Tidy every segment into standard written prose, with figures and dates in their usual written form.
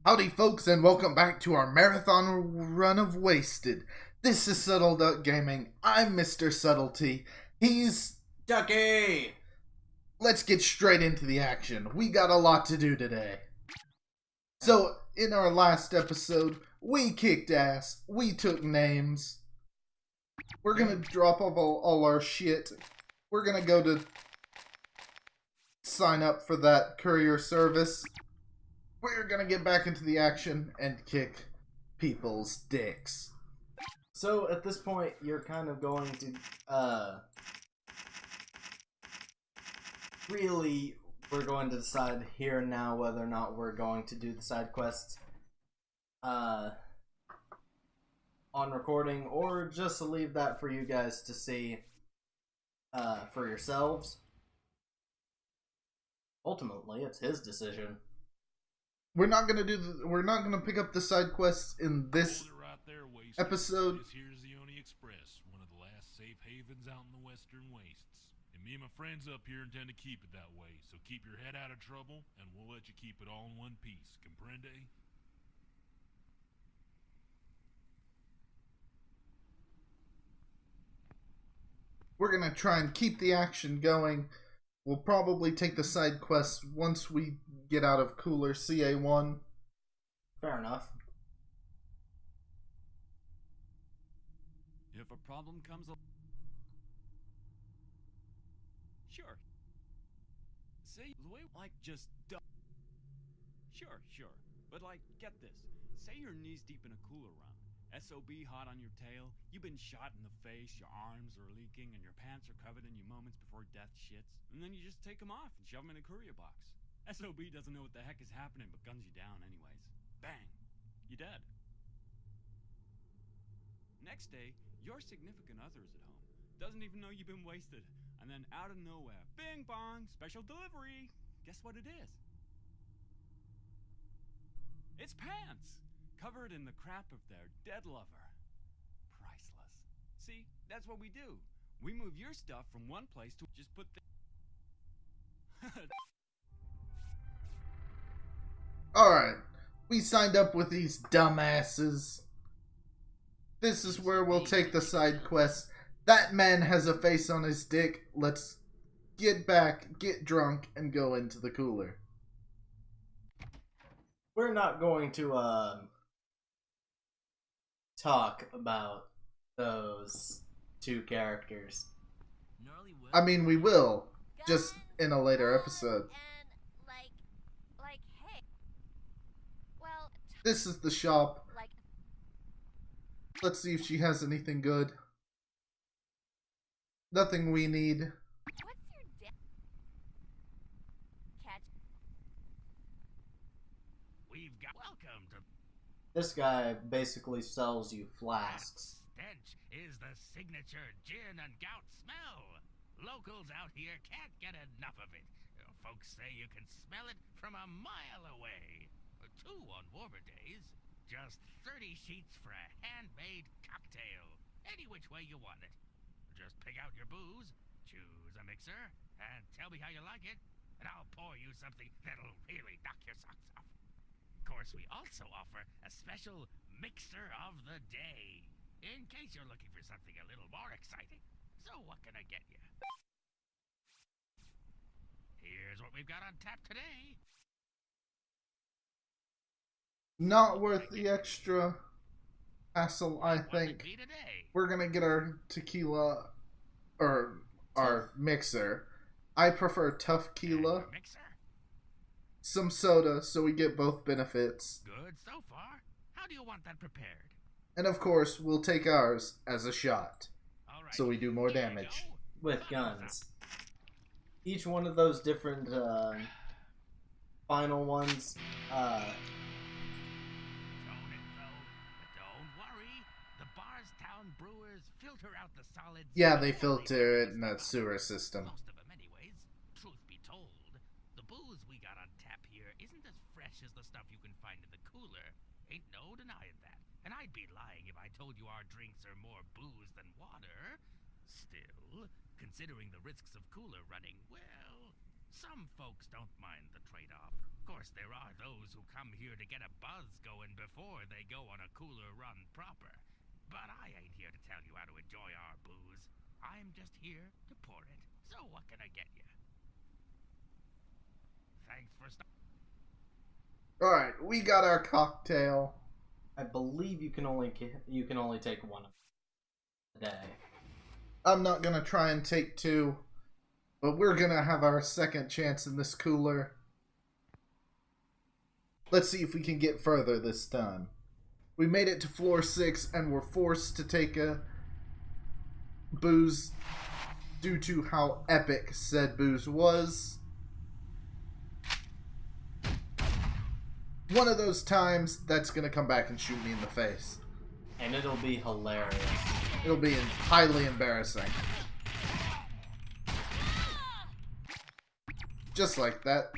Howdy folks and welcome back to our marathon run of Wasted. This is Subtle Duck Gaming. I'm Mr. Subtlety. He's Ducky! Let's get straight into the action. We got a lot to do today. So, in our last episode, we kicked ass. We took names. We're gonna drop off all our shit. We're gonna go to sign up for that courier service. We're gonna get back into the action and kick people's dicks. So at this point, you're kind of going to, really, we're going to decide here and now whether or not we're going to do the side quests, on recording, or just to leave that for you guys to see, for yourselves. Ultimately, it's his decision. We're not gonna pick up the side quests in this episode. This here's the Oni Express, one of the last safe havens out in the western wastes. And me and my friends up here intend to keep it that way, so keep your head out of trouble, and we'll let you keep it all in one piece. Comprende? We're gonna try and keep the action going. We'll probably take the side quests once we get out of Cooler CA1. Fair enough. If a problem comes up, sure. Say the way like just sure. But like, get this. Say you're knees deep in a cooler run. SOB hot on your tail. You've been shot in the face. Your arms are leaking, and your pants are covered in you moments before death shits. And then you just take them off and shove them in a courier box. SOB doesn't know what the heck is happening, but guns you down anyways. Bang, you dead. Next day, your significant other is at home. Doesn't even know you've been wasted. And then out of nowhere, bing bong, special delivery. Guess what it is? It's pants, covered in the crap of their dead lover. Priceless. See, that's what we do. We move your stuff from one place to just put the... Alright, we signed up with these dumbasses. This is where we'll take the side quests. That man has a face on his dick. Let's get back, get drunk, and go into the cooler. We're not going to, talk about those two characters. I mean, we will, just in a later episode. This is the shop. Let's see if she has anything good. Nothing we need. We've got welcome to This guy basically sells you flasks. Stench is the signature gin and gout smell. Locals out here can't get enough of it. Folks say you can smell it from a mile away. 2 on warmer days. Just 30 sheets for a handmade cocktail. Any which way you want it. Just pick out your booze, choose a mixer, and tell me how you like it, and I'll pour you something that'll really knock your socks off. Of course, we also offer a special mixer of the day, in case you're looking for something a little more exciting. So what can I get you? Here's what we've got on tap today. Not worth the extra hassle, I What would it think. be today? We're gonna get our tequila, or our mixer. I prefer tough And tequila. your mixer? Some soda, so we get both benefits. Good so far. How do you want that prepared? And of course, we'll take ours as a shot, All right. so we do more here you damage. go. With Buttons guns. Each one of those different, final ones, Don't it though? But don't worry. The Barstown Brewers filter out the solids. Yeah, they before filter it put in the that stuff sewer out. system. Most of them anyways. Truth be told, the booze we got on tap here isn't as fresh as the stuff you can find in the cooler. Ain't no denying that. And I'd be lying if I told you our drinks are more booze than water. Still, considering the risks of cooler running, well, Some folks don't mind the trade-off. Of course, there are those who come here to get a buzz going before they go on a cooler run proper. But I ain't here to tell you how to enjoy our booze. I'm just here to pour it. So what can I get you? Thanks for Alright, we got our cocktail. I believe you can only take one a day. I'm not gonna try and take two, but we're gonna have our second chance in this cooler. Let's see if we can get further this time. We made it to floor 6 and were forced to take a booze due to how epic said booze was. One of those times that's gonna come back and shoot me in the face. And it'll be hilarious. It'll be highly embarrassing. Just like that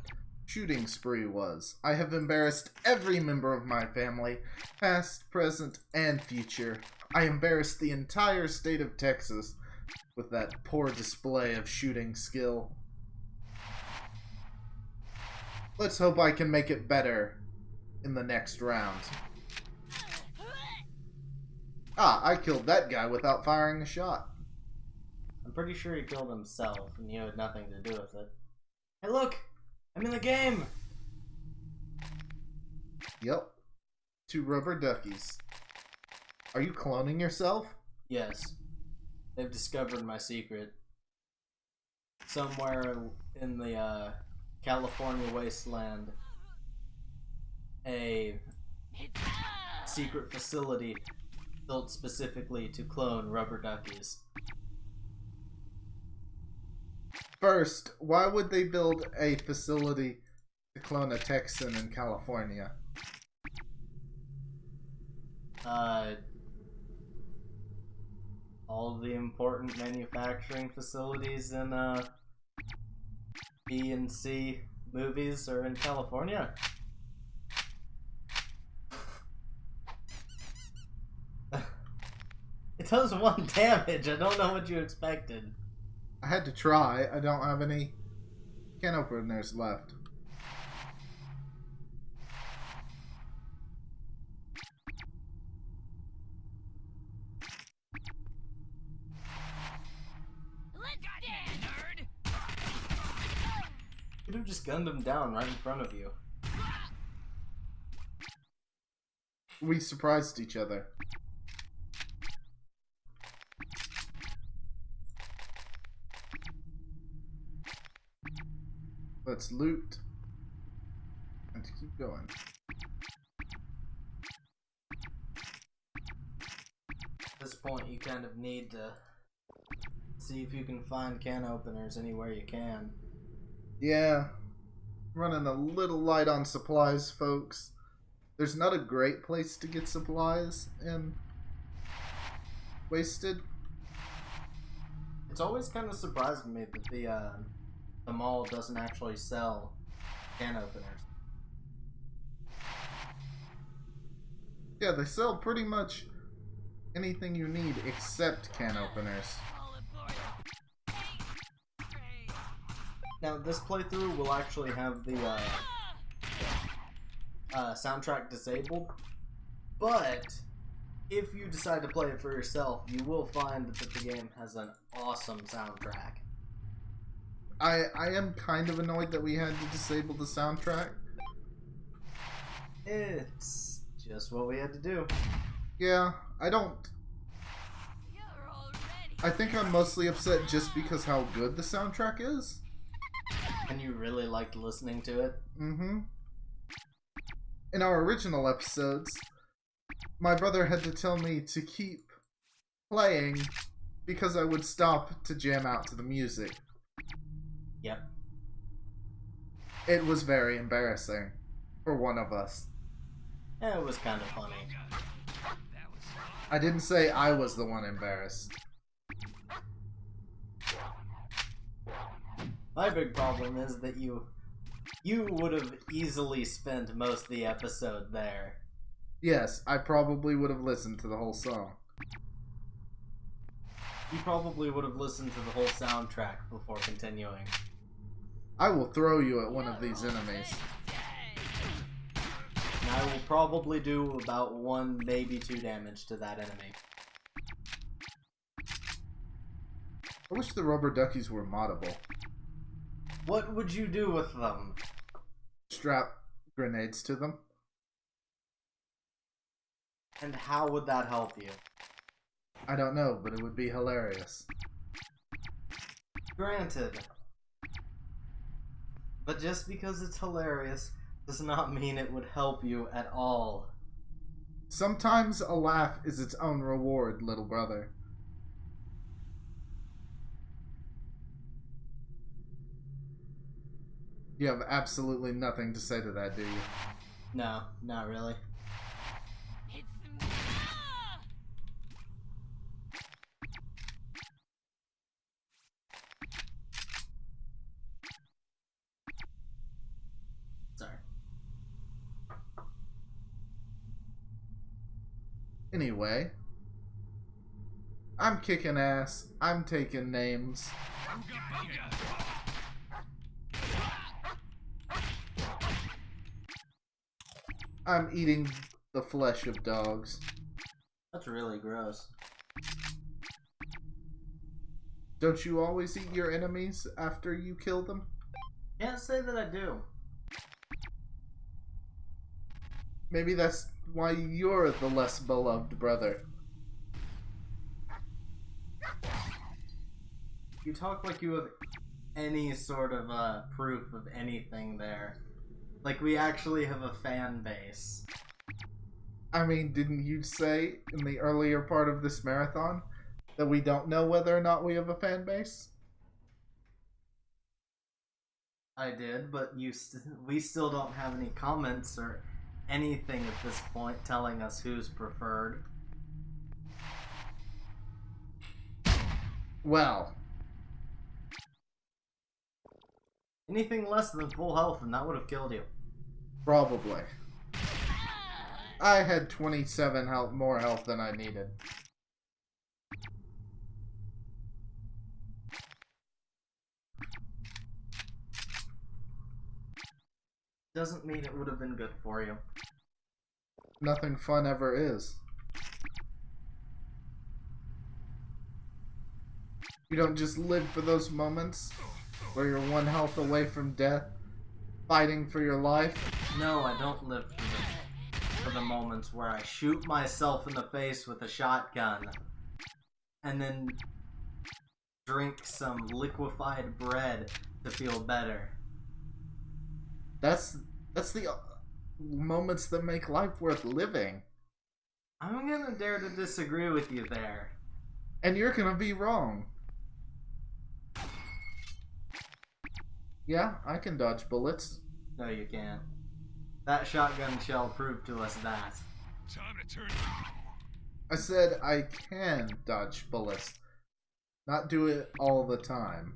shooting spree was. I have embarrassed every member of my family, past, present, and future. I embarrassed the entire state of Texas with that poor display of shooting skill. Let's hope I can make it better in the next round. Ah, I killed that guy without firing a shot. I'm pretty sure he killed himself, and you had nothing to do with it. Hey look! I'm in the game! Yep. 2 rubber duckies. Are you cloning yourself? Yes. They've discovered my secret. Somewhere in the California wasteland, a secret facility built specifically to clone rubber duckies. First, why would they build a facility to clone a Texan in California? All of the important manufacturing facilities in B and C movies are in California. It does 1 damage. I don't know what you expected. I had to try. I don't have any can openers left. You could have just gunned him down right in front of you. We surprised each other. Let's loot and keep going. At this point, you kind of need to see if you can find can openers anywhere you can. Yeah, running a little light on supplies, folks. There's not a great place to get supplies in Wasted. It's always kind of surprised me that the mall doesn't actually sell can openers. Yeah, they sell pretty much anything you need except can openers. Now, this playthrough will actually have the soundtrack disabled, but if you decide to play it for yourself, you will find that the game has an awesome soundtrack. I am kind of annoyed that we had to disable the soundtrack. It's just what we had to do. Yeah, I think I'm mostly upset just because how good the soundtrack is. And you really liked listening to it? Mm-hmm. In our original episodes, my brother had to tell me to keep playing because I would stop to jam out to the music. Yep. It was very embarrassing for one of us. It was kind of funny. I didn't say I was the one embarrassed. My big problem is that you would have easily spent most of the episode there. Yes, I probably would have listened to the whole song. You probably would have listened to the whole soundtrack before continuing. I will throw you at one of these enemies. And I will probably do about 1, maybe 2 damage to that enemy. I wish the rubber duckies were moddable. What would you do with them? Strap grenades to them. And how would that help you? I don't know, but it would be hilarious. Granted. But just because it's hilarious does not mean it would help you at all. Sometimes a laugh is its own reward, little brother. You have absolutely nothing to say to that, do you? No, not really. Sorry. Anyway, I'm kicking ass. I'm taking names. I'm eating the flesh of dogs. That's really gross. Don't you always eat your enemies after you kill them? Can't say that I do. Maybe that's why you're the less beloved brother. You talk like you have any sort of proof of anything there. Like we actually have a fan base. I mean, didn't you say in the earlier part of this marathon that we don't know whether or not we have a fan base? I did, but we still don't have any comments or anything at this point telling us who's preferred. Well, Anything less than full health and that would have killed you. probably. I had 27 more health than I needed. Doesn't mean it would have been good for you. Nothing fun ever is. You don't just live for those moments where you're 1 health away from death, fighting for your life. No, I don't live for the moments where I shoot myself in the face with a shotgun and then drink some liquefied bread to feel better. That's the moments that make life worth living. I'm gonna dare to disagree with you there. And you're gonna be wrong. Yeah, I can dodge bullets. No, you can't. That shotgun shell proved to us that. Time to turn. I said I can dodge bullets. Not do it all the time.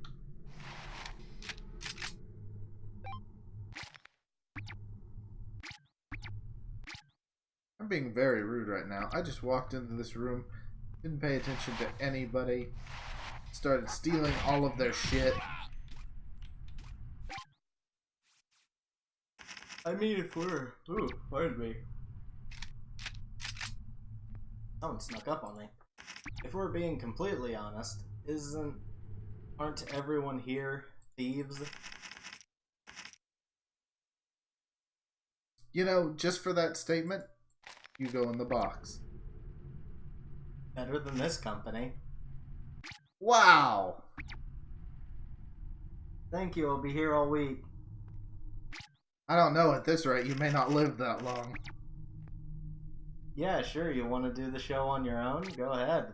I'm being very rude right now. I just walked into this room, didn't pay attention to anybody, started stealing all of their shit. I mean, if we're... Ooh, pardon me. Someone snuck up on me. If we're being completely honest, aren't everyone here thieves? You know, just for that statement, you go in the box. Better than this company. Wow! Thank you, I'll be here all week. I don't know, at this rate, you may not live that long. Yeah, sure, you want to do the show on your own? Go ahead.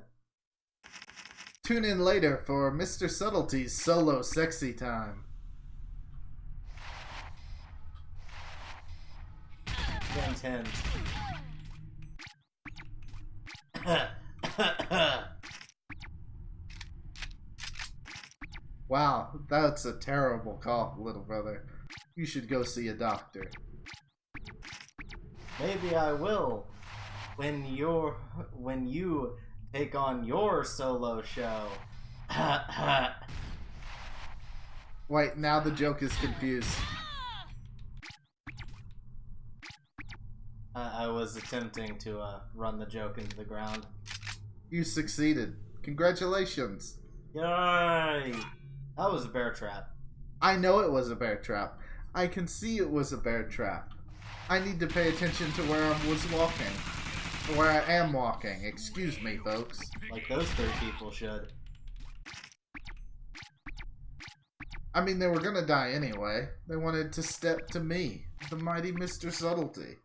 Tune in later for Mr. Subtlety's solo sexy time. Intense. Wow, that's a terrible cough, little brother. You should go see a doctor. Maybe I will when you take on your solo show. Wait, now the joke is confused. I was attempting to run the joke into the ground. You succeeded. Congratulations. Yay! That was a bear trap. I know it was a bear trap. I can see it was a bear trap. I need to pay attention to where I was walking. Where I am walking. Excuse me, folks. Like those 3 people should. I mean, they were gonna die anyway. They wanted to step to me, the mighty Mr. Subtlety.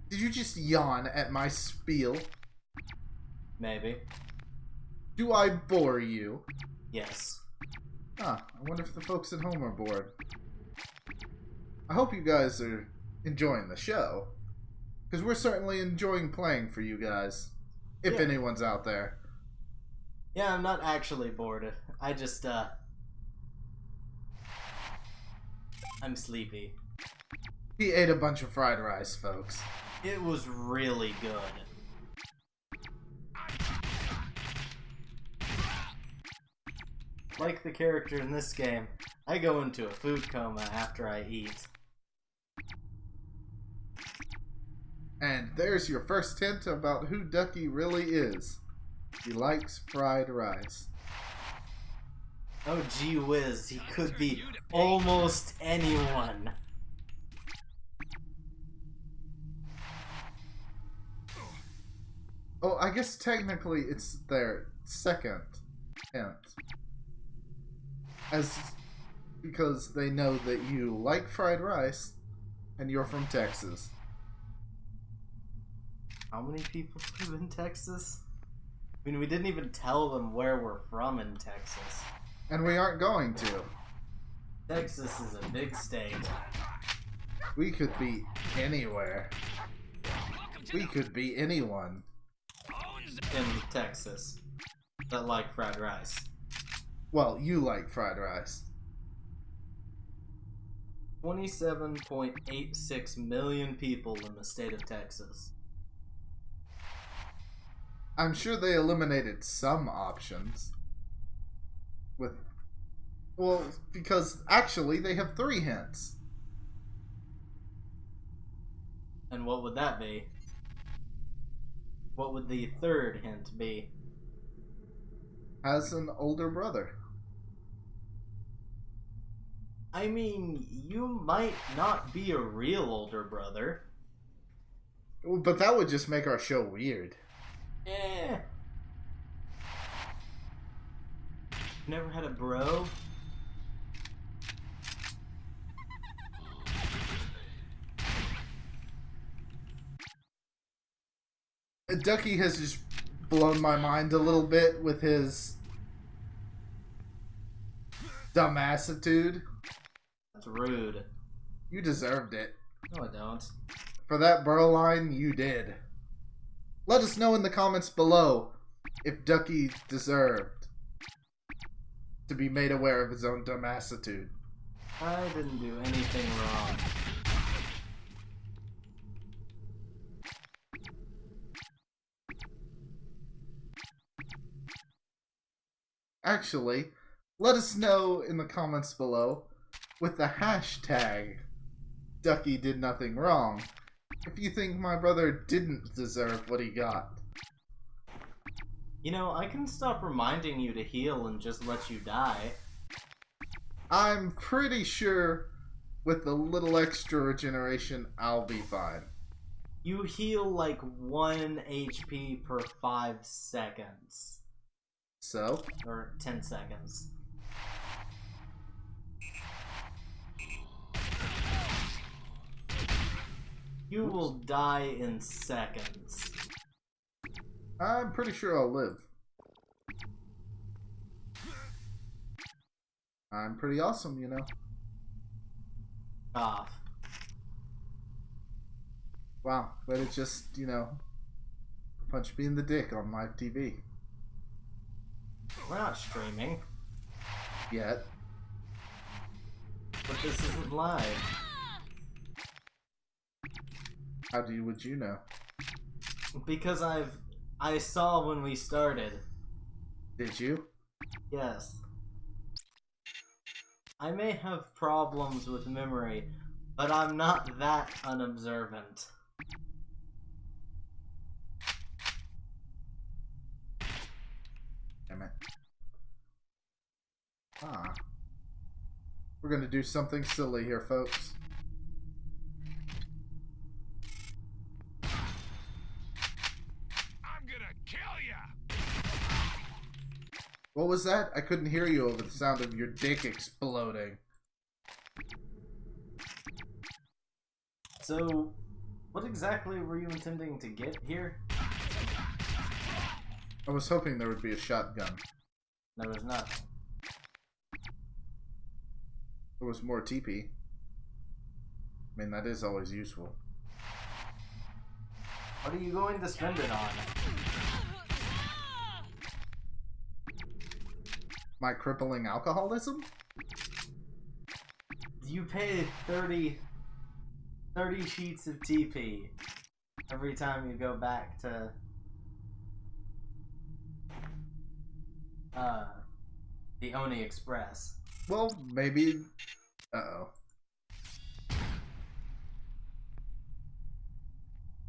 Did you just yawn at my spiel? Maybe. Do I bore you? Yes. Huh, I wonder if the folks at home are bored. I hope you guys are enjoying the show. Because we're certainly enjoying playing for you guys. If Yeah. anyone's out there. Yeah, I'm not actually bored. I just, I'm sleepy. He ate a bunch of fried rice, folks. It was really good. Like the character in this game, I go into a food coma after I eat. And there's your first hint about who Ducky really is. He likes fried rice. Oh gee whiz, he could be almost anyone. Oh, I guess technically it's their second hint. Because they know that you like fried rice and you're from Texas. How many people live in Texas? I mean, we didn't even tell them where we're from in Texas. And we aren't going to. Texas is a big state. We could be anywhere. We could be anyone. In Texas that like fried rice. Well, you like fried rice. 27.86 million people in the state of Texas. I'm sure they eliminated some options. Well, because actually they have 3 hints. And what would that be? What would the 3rd hint be? Has an older brother. I mean, you might not be a real older brother. But that would just make our show weird. Eh. Never had a bro? Ducky has just blown my mind a little bit with his dumbassitude. That's rude. You deserved it. No, I don't. For that burrow line, you did. Let us know in the comments below if Ducky deserved to be made aware of his own dumbassitude. I didn't do anything wrong. Actually, let us know in the comments below with the hashtag Ducky did nothing wrong if you think my brother didn't deserve what he got. You know, I can stop reminding you to heal and just let you die. I'm pretty sure with a little extra regeneration, I'll be fine. You heal like 1 HP per 5 seconds. So? Or 10 seconds. You will die in seconds. I'm pretty sure I'll live. I'm pretty awesome, you know. Off. Wow, but it just, you know, punch me in the dick on live TV. We're not streaming. Yet. But this isn't live. Would you know? Because I've I saw when we started. Did you? Yes. I may have problems with memory, but I'm not that unobservant. Damn it. Ah. We're gonna do something silly here, folks. I'm gonna kill ya! What was that? I couldn't hear you over the sound of your dick exploding. So, what exactly were you intending to get here? I was hoping there would be a shotgun. There was nothing. There was more TP. I mean, that is always useful. What are you going to spend it on? My crippling alcoholism? You pay 30 sheets of TP every time you go back to the Oni Express. Well, maybe... Uh-oh.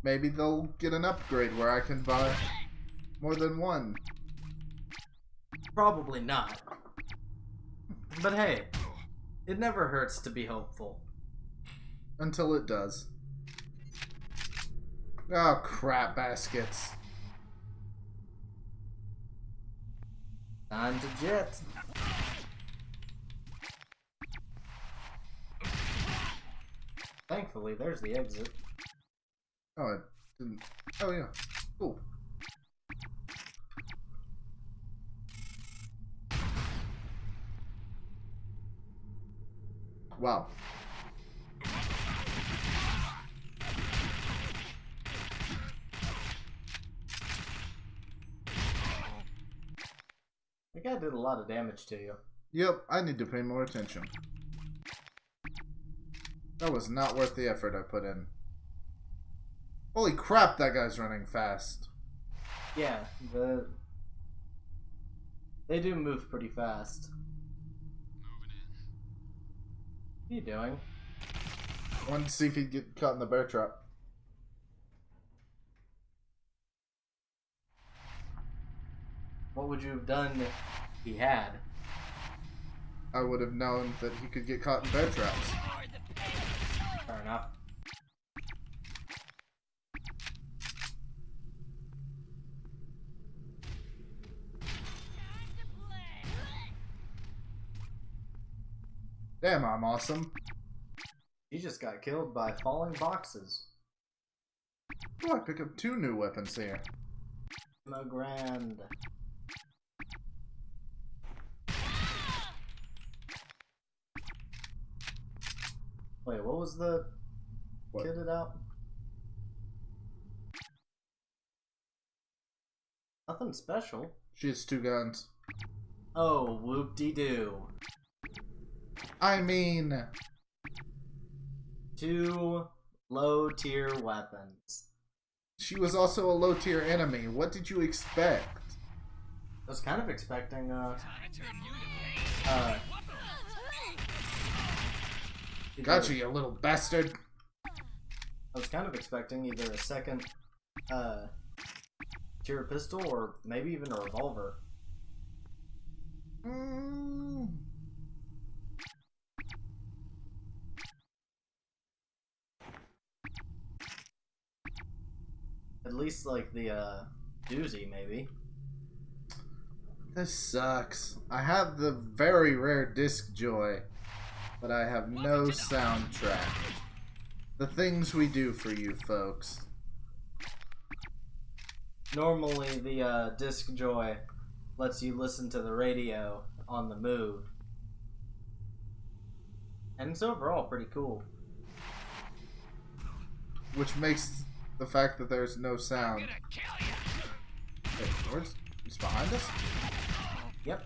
Maybe they'll get an upgrade where I can buy more than one. Probably not. But hey, it never hurts to be hopeful. Until it does. Oh, crap baskets. Time to jet. Thankfully, there's the exit. Oh, it didn't... Oh, yeah. Cool. Wow. That guy did a lot of damage to you. Yep, I need to pay more attention. That was not worth the effort I put in. Holy crap, that guy's running fast. Yeah, they do move pretty fast. What are you doing? I wanted to see if he'd get caught in the bear trap. What would you have done if he had? I would have known that he could get caught in bear traps. Fair enough. Damn, I'm awesome. He just got killed by falling boxes. Oh, I pick up 2 new weapons here. No grand. Wait, what was the What? kitted out? Nothing special. She has 2 guns. Oh, whoop-de-doo. I mean... 2 low-tier weapons. She was also a low-tier enemy. What did you expect? I was kind of expecting, Gotcha, you little bastard. I was kind of expecting either a second, tier pistol or maybe even a revolver. At least, like, the, doozy, maybe. This sucks. I have the very rare disc joy, but I have no soundtrack. The things we do for you folks. Normally, the, disc joy lets you listen to the radio on the move. And it's overall pretty cool. Which makes the fact that there's no sound. Wait, where's... He's behind us? Yep.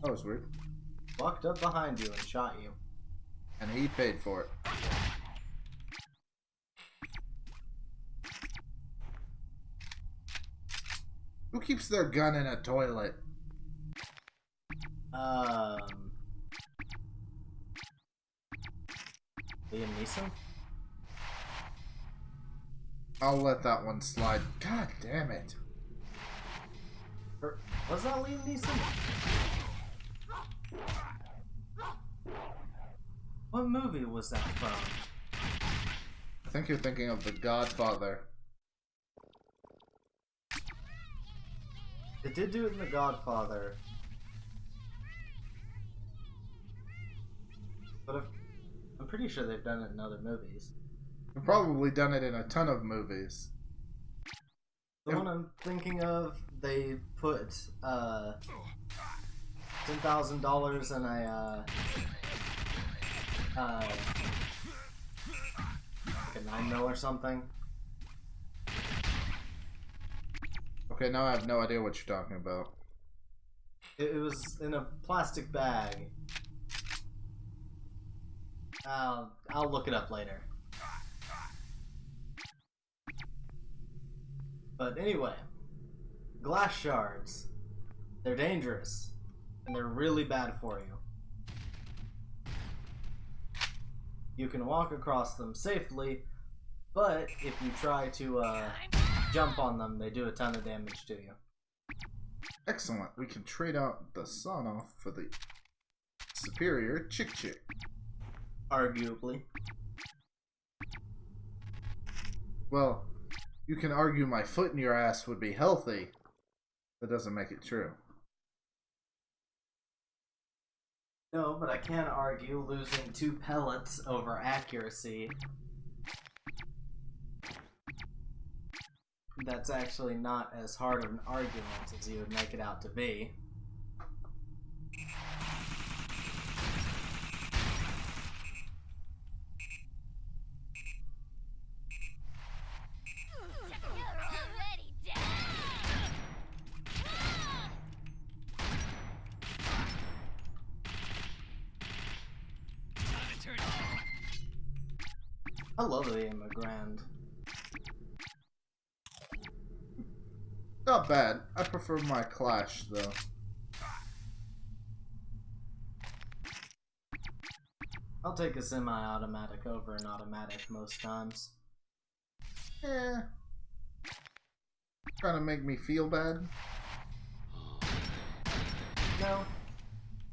That was weird. Walked up behind you and shot you. And he paid for it. Who keeps their gun in a toilet? Liam Neeson? I'll let that one slide. God damn it. Or, was that Liam Neeson? What movie was that from? I think you're thinking of The Godfather. They did do it in The Godfather. But I'm pretty sure they've done it in other movies. They've probably done it in a ton of movies. The one I'm thinking of, they put $10,000 in like a 9mm or something. Okay, now I have no idea what you're talking about. It was in a plastic bag. I'll look it up later. But anyway, glass shards. They're dangerous. And they're really bad for you. You can walk across them safely, but if you try to jump on them, they do a ton of damage to you. Excellent. We can trade out the sawn-off for the superior chick-chick. Arguably. Well, you can argue my foot in your ass would be healthy. That doesn't make it true. No, but I can argue losing 2 pellets over accuracy. That's actually not as hard of an argument as you would make it out to be. I love the Immigrant. Not bad. I prefer my Clash, though. I'll take a semi-automatic over an automatic most times. Eh. Trying to make me feel bad? No.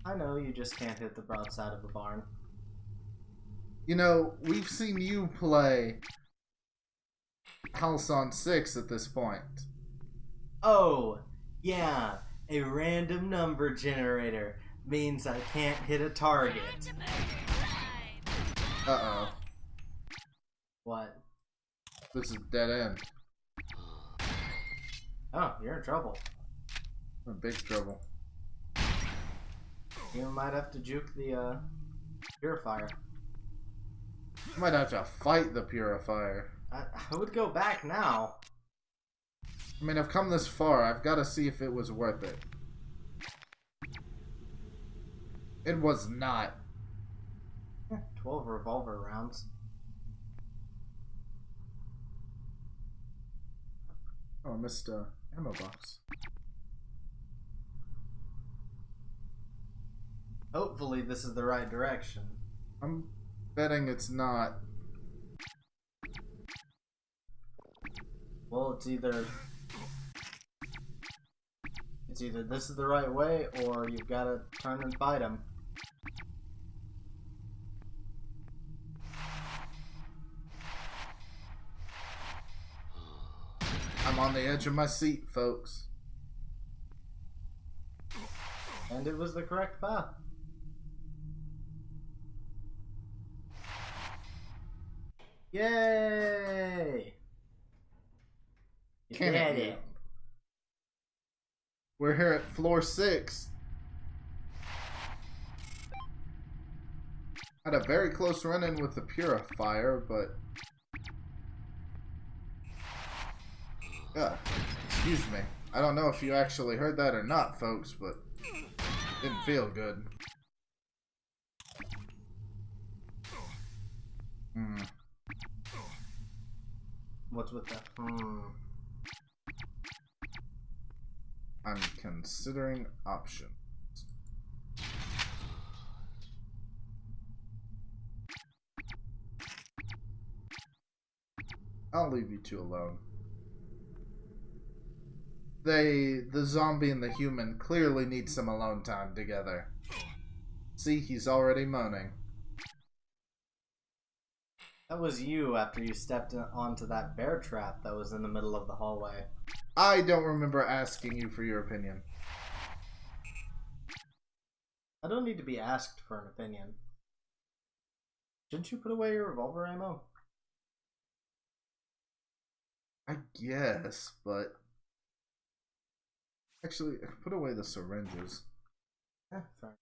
I know you just can't hit the broadside of a barn. You know, we've seen you play House on 6 at this point. Oh, yeah. A random number generator means I can't hit a target. Uh-oh. What? This is dead end. Oh, you're in trouble. I'm in big trouble. You might have to juke the, purifier. I might have to fight the purifier. I would go back now. I mean, I've come this far. I've got to see if it was worth it. It was not. 12 revolver rounds. Oh, I missed a ammo box. Hopefully this is the right direction. I'm betting it's not. Well, it's either this is the right way, or you've got to turn and fight him. I'm on the edge of my seat, folks. And it was the correct path. Yay! You Can did it it. We're here at floor 6. Had a very close run-in with the purifier, but... excuse me. I don't know if you actually heard that or not, folks, but... didn't feel good. What's with that? I'm considering options. I'll leave you two alone. The zombie and the human clearly need some alone time together. See, he's already moaning. That was you after you stepped onto that bear trap that was in the middle of the hallway. I don't remember asking you for your opinion. I don't need to be asked for an opinion. Didn't you put away your revolver ammo? I guess, but... Actually, put away the syringes. Fair.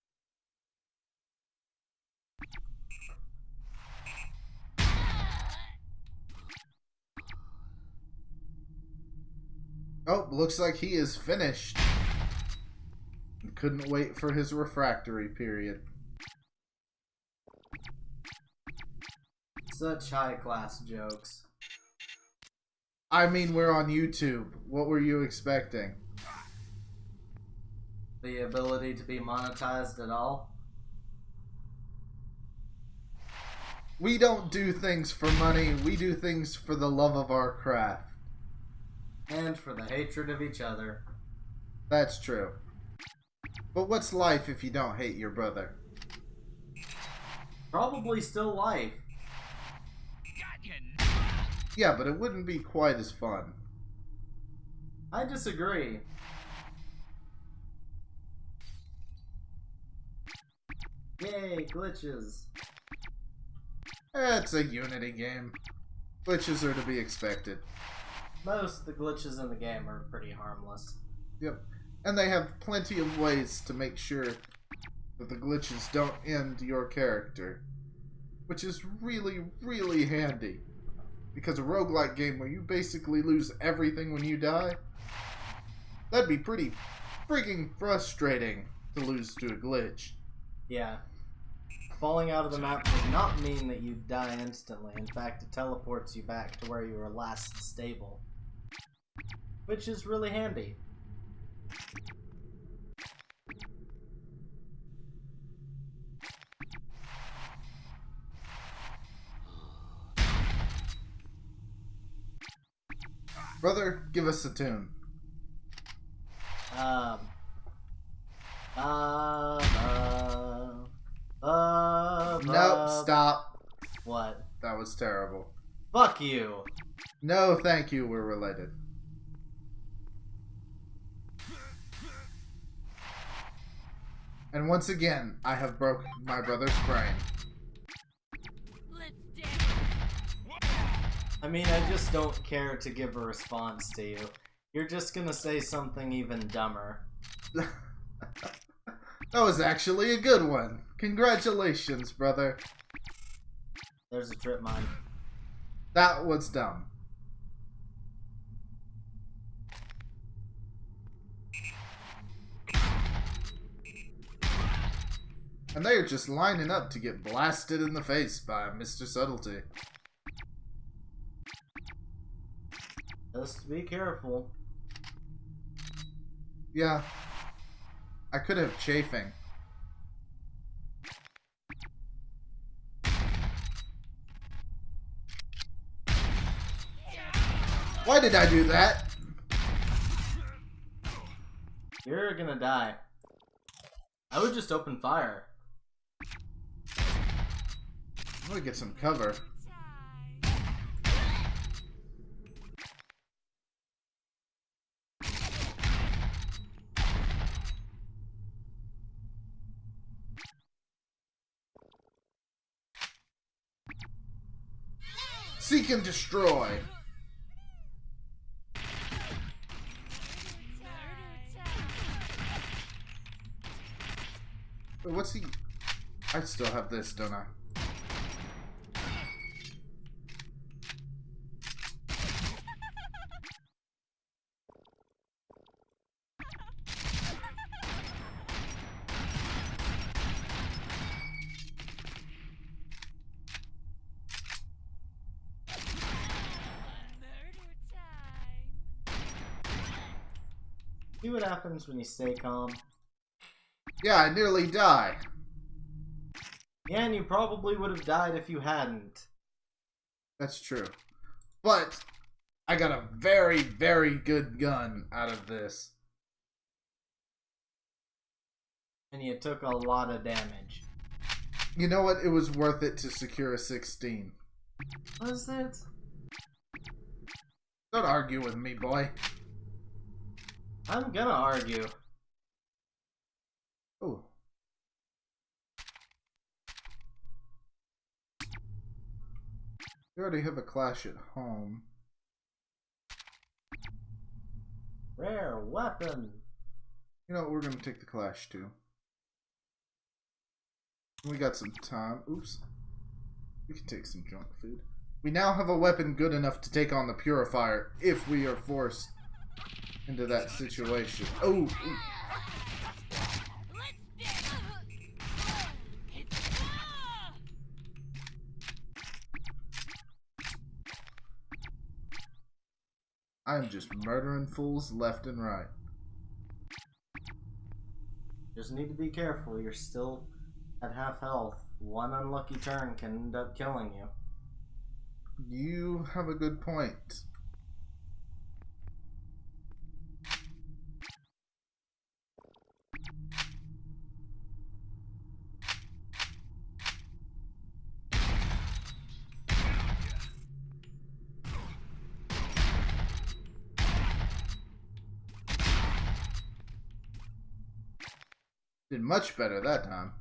Oh, looks like he is finished. Couldn't wait for his refractory period. Such high-class jokes. I mean, we're on YouTube. What were you expecting? The ability to be monetized at all? We don't do things for money. We do things for the love of our craft. And for the hatred of each other. That's true. But what's life if you don't hate your brother? Probably still life. Got you. Yeah, but it wouldn't be quite as fun. I disagree. Yay, glitches. It's a Unity game. Glitches are to be expected. Most of the glitches in the game are pretty harmless. Yep. And they have plenty of ways to make sure that the glitches don't end your character. Which is really, really handy. Because a roguelike game where you basically lose everything when you die, that'd be pretty freaking frustrating to lose to a glitch. Yeah. Falling out of the map does not mean that you die instantly. In fact, it teleports you back to where you were last stable. Which is really handy. Brother, give us a tune. Nope, stop. What? That was terrible. Fuck you. No, thank you, we're related. And once again, I have broke my brother's brain. Let's dance. I mean, I just don't care to give a response to you. You're just gonna say something even dumber. That was actually a good one. Congratulations, brother. There's a trip mine. That was dumb. And they are just lining up to get blasted in the face by Mr. Subtlety. Just be careful. Yeah. I could have chafing. Why did I do that? You're gonna die. I would just open fire. I'm gonna get some cover. Seek and destroy. Wait, what's he? I still have this, don't I? See what happens when you stay calm. Yeah, I nearly die. Yeah, and you probably would have died if you hadn't. That's true. But I got a very, very good gun out of this. And you took a lot of damage. You know what? It was worth it to secure a 16. Was it? Don't argue with me, boy. I'm gonna argue. Oh. We already have a clash at home. Rare weapon. You know what? We're gonna take the clash too. We got some time. Oops. We can take some junk food. We now have a weapon good enough to take on the purifier if we are forced into that situation. Oh! Ooh. I'm just murdering fools left and right. Just need to be careful. You're still at half health. One unlucky turn can end up killing you. You have a good point. Did much better that time.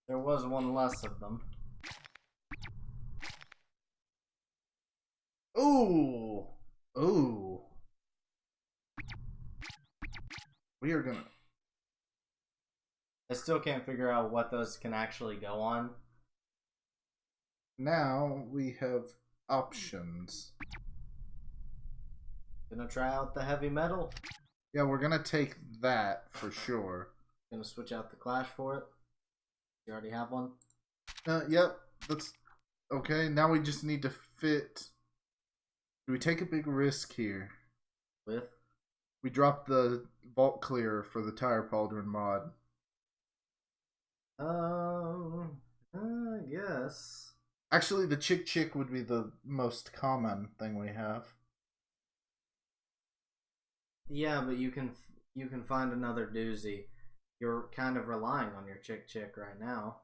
There was one less of them. Ooh! Ooh! We are gonna... I still can't figure out what those can actually go on. Now we have options. Gonna try out the heavy metal. Yeah, we're gonna take that for sure. Gonna switch out the clash for it. You already have one. Yep, that's okay. Now we just need to fit. Do we take a big risk here? With? We drop the vault clear for the tire pauldron mod. I guess. Actually, the chick would be the most common thing we have. Yeah, but you can find another doozy. You're kind of relying on your chick right now.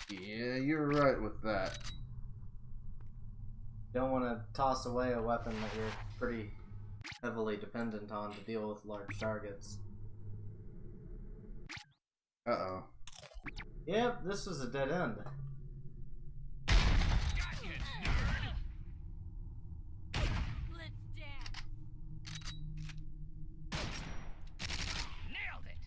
Yeah, you're right with that. Don't want to toss away a weapon that you're pretty heavily dependent on to deal with large targets. Uh-oh. Yep, this was a dead end. Let's dance. Nailed it!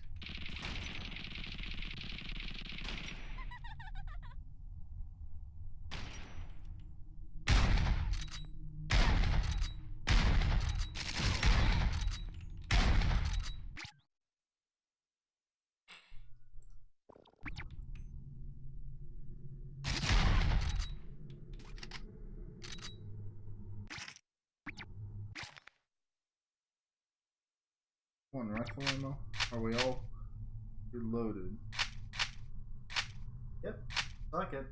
One rifle ammo? Are we all reloaded? Yep, fuck it.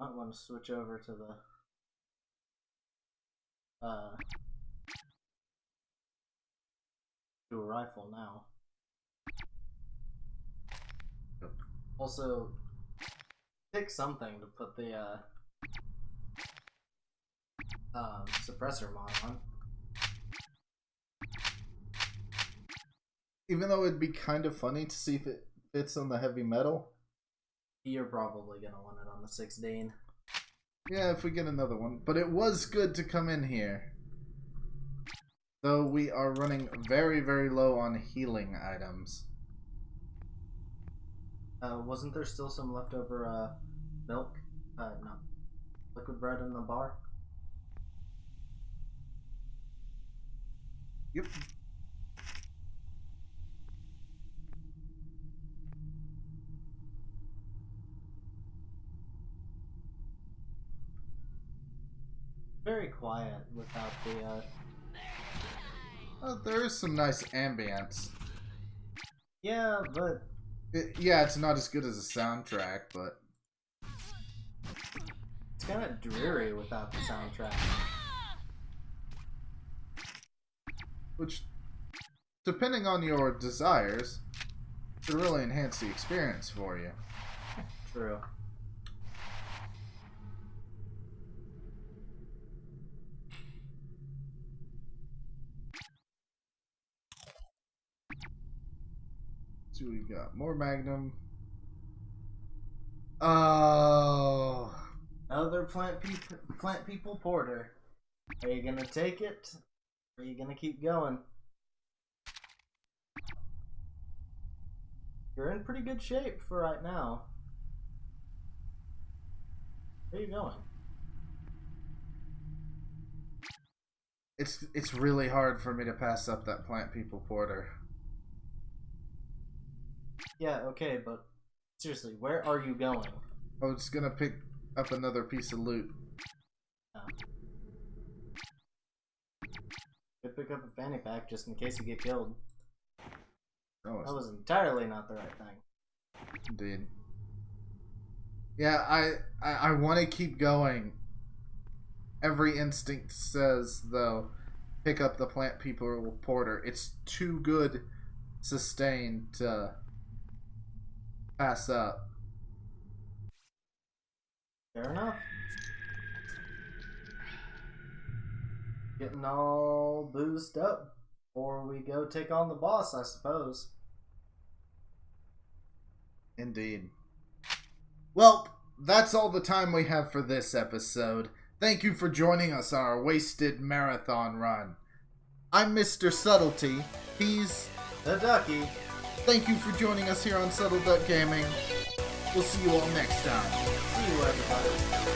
Might want to switch over to the to a rifle now. Yep. Also, pick something to put the suppressor mod on. Even though it'd be kind of funny to see if it fits on the heavy metal. You're probably gonna want it on the 16. Yeah, if we get another one. But it was good to come in here. Though we are running very, very low on healing items. Wasn't there still some leftover milk? No. Liquid bread in the bar? Yep. Very quiet without the. Oh, there is some nice ambience. Yeah, but Yeah, it's not as good as a soundtrack, but it's kind of dreary without the soundtrack. which, depending on your desires, could really enhance the experience for you. True. So we got more Magnum. Oh, Another plant people porter. Are you gonna take it? Or are you gonna keep going? You're in pretty good shape for right now. Where are you going? it's really hard for me to pass up that plant people porter. Yeah, okay, but seriously, where are you going? I was gonna pick up another piece of loot. Oh. Could pick up a fanny pack just in case you get killed. Oh, That was entirely not the right thing. indeed. Yeah, I want to keep going. Every instinct says, though, pick up the plant people porter. It's too good sustained to pass up. Fair enough. Getting all boozed up before we go take on the boss, I suppose. Indeed. Well, that's all the time we have for this episode. Thank you for joining us on our wasted marathon run. I'm Mr. Subtlety. He's The Ducky. Thank you for joining us here on Subtle Duck Gaming. We'll see you all next time. See you, everybody.